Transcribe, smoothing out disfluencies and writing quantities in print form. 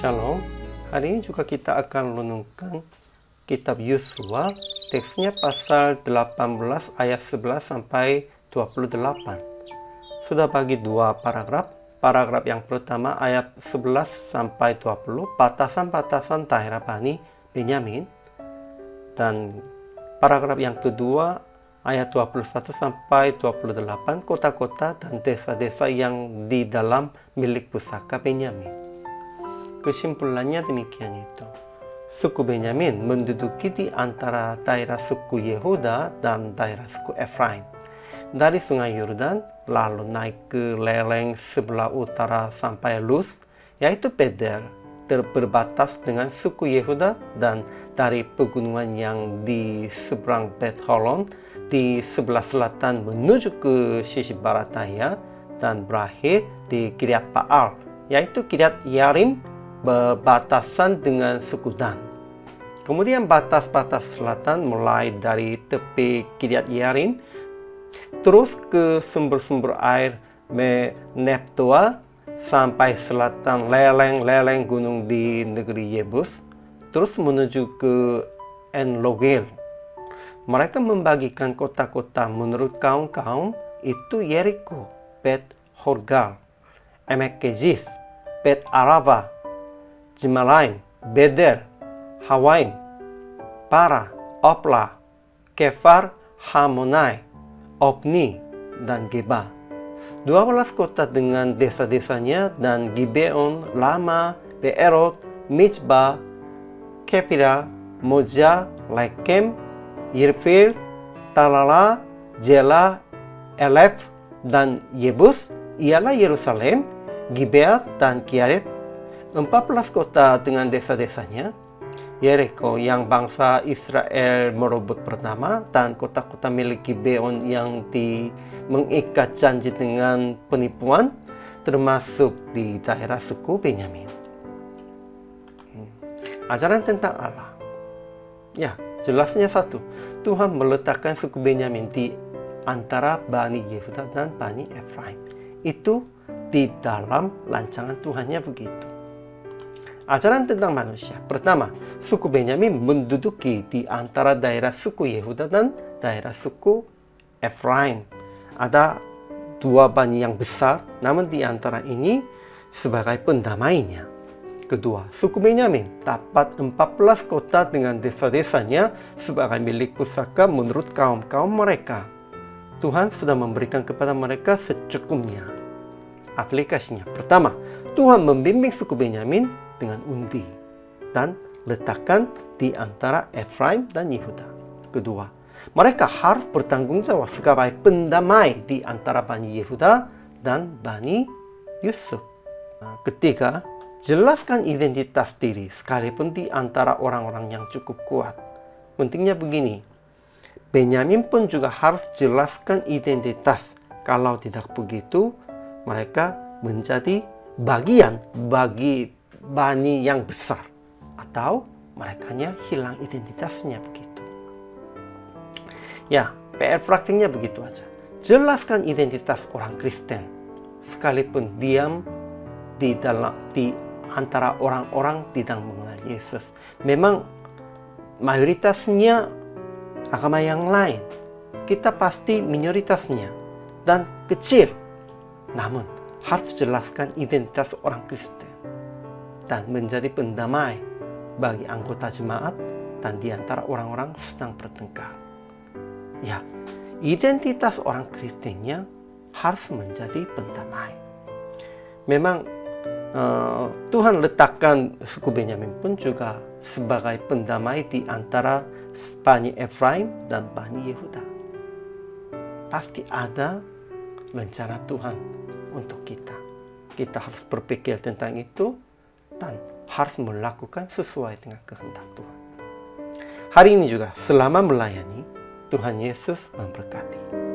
Shalom. Hari ini juga kita akan renungkan kitab Yosua. Teksnya pasal 18 ayat 11 sampai 28. Sudah bagi dua paragraf. Paragraf yang pertama ayat 11 sampai 20, batasan-batasan daerah Bani Benyamin. Dan paragraf yang kedua ayat 21 sampai 28, kota-kota dan desa-desa yang di dalam milik pusaka Benyamin. Kesimpulannya demikian itu. Suku Benyamin menduduki di antara daerah suku Yehuda dan daerah suku Efraim. Dari sungai Yordan lalu naik ke lereng sebelah utara sampai Luz, yaitu Beder, berbatas dengan suku Yehuda, dan dari pegunungan yang di seberang Bet Horon di sebelah selatan menuju ke sisi barat daya dan berakhir di Kiryat Baal, yaitu Kiryat Yarim, berbatasan dengan suku Dan. Kemudian batas-batas selatan mulai dari tepi Kiryat Yarim terus ke sumber-sumber air Neftoa sampai selatan lereng-lereng gunung di negeri Yebus, terus menuju ke En-Rogel. Mereka membagikan kota-kota menurut kaum-kaum, itu Yeriko, Bet Horgal, Emek Keziz, Bet Arava, Jemalaim, Beder, Hawaim, Para, Opla, Kefar, Hamonai, Opni, dan Geba. 12 kota dengan desa-desanya, dan Gibeon, Lama, Beerot, Mizpah, Kefira, Moja, Lekem, Yirfil, Talala, Jela, Elef, dan Yebus ialah Yerusalem, Gibeat, dan Kiaret. 14 kota dengan desa-desanya, Yeriko yang bangsa Israel merebut pertama, dan kota-kota milik Gibeon yang mengikat janji dengan penipuan, termasuk di daerah suku Benyamin. Ajaran tentang Allah. Ya, jelasnya satu, Tuhan meletakkan suku Benyamin di antara Bani Yehuda dan Bani Efraim. Itu di dalam rancangan Tuhannya begitu. Ajaran tentang manusia. Pertama, suku Benyamin menduduki di antara daerah suku Yehuda dan daerah suku Efraim. Ada dua bani yang besar, namun di antara ini sebagai pendamainya. Kedua, suku Benyamin dapat 14 kota dengan desa-desanya sebagai milik pusaka menurut kaum-kaum mereka. Tuhan sudah memberikan kepada mereka secukupnya. Aplikasinya. Pertama, Tuhan membimbing suku Benyamin dengan undi dan letakkan di antara Efraim dan Yehuda. Kedua, mereka harus bertanggung jawab sebagai pendamai di antara Bani Yehuda dan Bani Yusuf. Ketiga, jelaskan identitas diri sekalipun di antara orang-orang yang cukup kuat. Pentingnya begini, Benyamin pun juga harus jelaskan identitas. Kalau tidak begitu, mereka menjadi bagian bagi bani yang besar, atau merekanya hilang identitasnya begitu. Ya, PR praktiknya begitu aja. Jelaskan identitas orang Kristen, sekalipun diam di antara orang-orang tidak mengenal Yesus. Memang mayoritasnya agama yang lain, kita pasti minoritasnya dan kecil. Namun harus jelaskan identitas orang Kristen dan menjadi pendamai bagi anggota jemaat dan di antara orang-orang sedang bertengkar. Ya, identitas orang Kristennya harus menjadi pendamai. Memang Tuhan letakkan suku Benyamin pun juga sebagai pendamai di antara Bani Efraim dan Bani Yehuda. Pasti ada rencana Tuhan untuk kita. Kita harus berpikir tentang itu dan harus melakukan sesuai dengan kehendak Tuhan. Hari ini juga selama melayani, Tuhan Yesus memberkati.